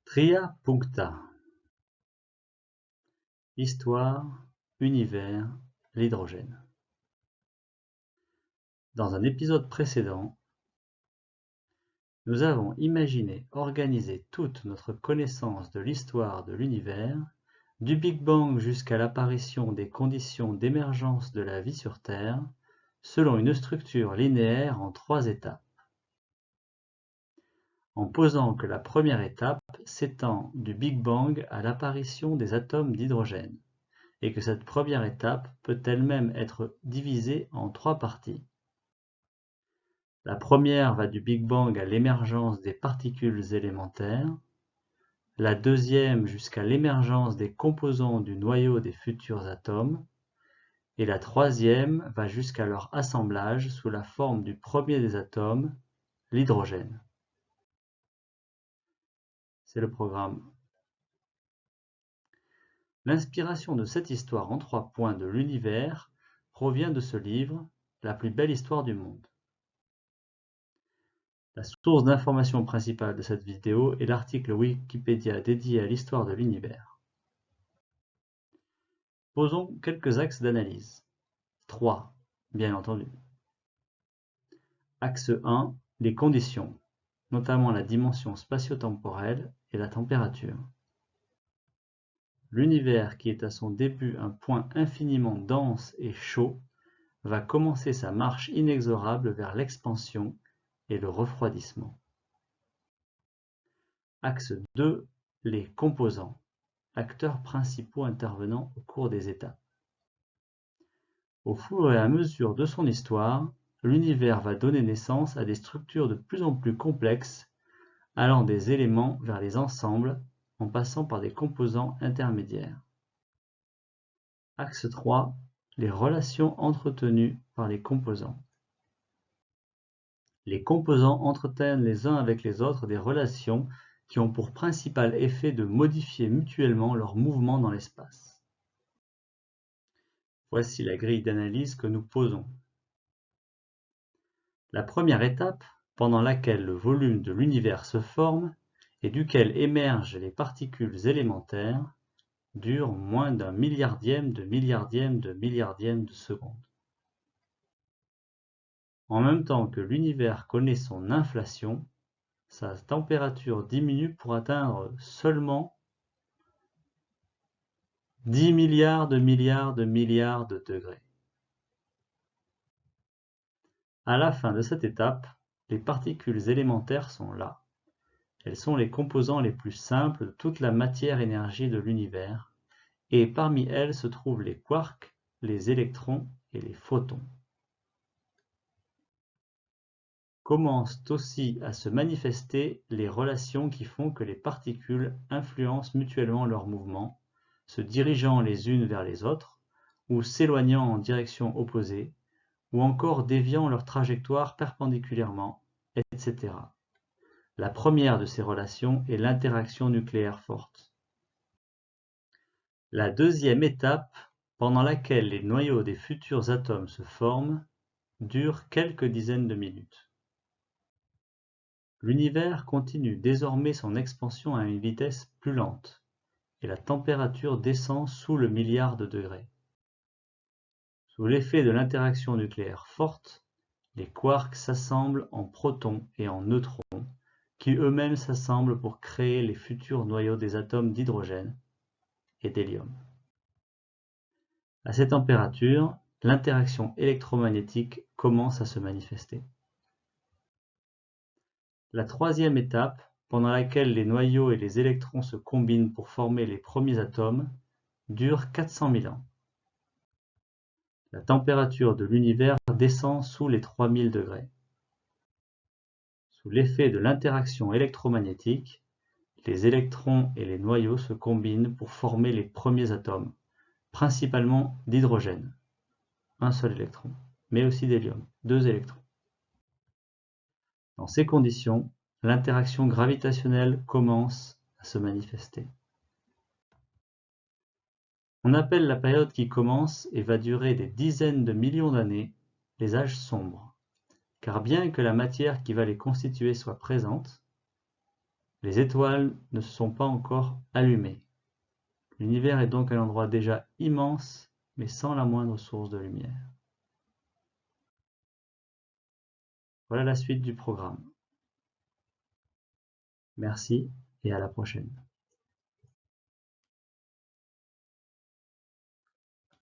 Tria puncta. Histoire, univers, l'hydrogène. Dans un épisode précédent, nous avons imaginé organiser toute notre connaissance de l'histoire de l'univers, du Big Bang jusqu'à l'apparition des conditions d'émergence de la vie sur Terre, selon une structure linéaire en 3 étapes. En posant que la première étape s'étend du Big Bang à l'apparition des atomes d'hydrogène, et que cette première étape peut elle-même être divisée en 3 parties. La première va du Big Bang à l'émergence des particules élémentaires, la deuxième jusqu'à l'émergence des composants du noyau des futurs atomes, et la troisième va jusqu'à leur assemblage sous la forme du premier des atomes, l'hydrogène. C'est le programme. L'inspiration de cette histoire en 3 points de l'univers provient de ce livre, La plus belle histoire du monde. La source d'information principale de cette vidéo est l'article Wikipédia dédié à l'histoire de l'univers. Posons quelques axes d'analyse. 3, bien entendu. Axe 1, les conditions, notamment la dimension spatio-temporelle et la température. L'univers, qui est à son début un point infiniment dense et chaud, va commencer sa marche inexorable vers l'expansion et le refroidissement. Axe 2, les composants, acteurs principaux intervenant au cours des étapes. Au fur et à mesure de son histoire, l'univers va donner naissance à des structures de plus en plus complexes, allant des éléments vers les ensembles, en passant par des composants intermédiaires. Axe 3, les relations entretenues par les composants. Les composants entretiennent les uns avec les autres des relations qui ont pour principal effet de modifier mutuellement leur mouvement dans l'espace. Voici la grille d'analyse que nous posons. La première étape, pendant laquelle le volume de l'univers se forme et duquel émergent les particules élémentaires, dure moins d'un milliardième de milliardième de milliardième de seconde. En même temps que l'univers connaît son inflation, sa température diminue pour atteindre seulement 10 milliards de milliards de milliards de degrés. À la fin de cette étape, les particules élémentaires sont là. Elles sont les composants les plus simples de toute la matière-énergie de l'univers, et parmi elles se trouvent les quarks, les électrons et les photons. Commencent aussi à se manifester les relations qui font que les particules influencent mutuellement leurs mouvements, se dirigeant les unes vers les autres, ou s'éloignant en direction opposée, ou encore déviant leur trajectoire perpendiculairement, etc. La première de ces relations est l'interaction nucléaire forte. La deuxième étape, pendant laquelle les noyaux des futurs atomes se forment, dure quelques dizaines de minutes. L'univers continue désormais son expansion à une vitesse plus lente, et la température descend sous le milliard de degrés. Sous l'effet de l'interaction nucléaire forte, les quarks s'assemblent en protons et en neutrons, qui eux-mêmes s'assemblent pour créer les futurs noyaux des atomes d'hydrogène et d'hélium. À ces températures, l'interaction électromagnétique commence à se manifester. La troisième étape, pendant laquelle les noyaux et les électrons se combinent pour former les premiers atomes, dure 400 000 ans. La température de l'univers descend sous les 3000 degrés. Sous l'effet de l'interaction électromagnétique, les électrons et les noyaux se combinent pour former les premiers atomes, principalement d'hydrogène, un seul électron, mais aussi d'hélium, 2 électrons. Dans ces conditions, l'interaction gravitationnelle commence à se manifester. On appelle la période qui commence et va durer des dizaines de millions d'années les âges sombres, car bien que la matière qui va les constituer soit présente, Les étoiles ne se sont pas encore allumées. L'univers est donc un endroit déjà immense, mais sans la moindre source de lumière. Voilà la suite du programme. Merci et à la prochaine.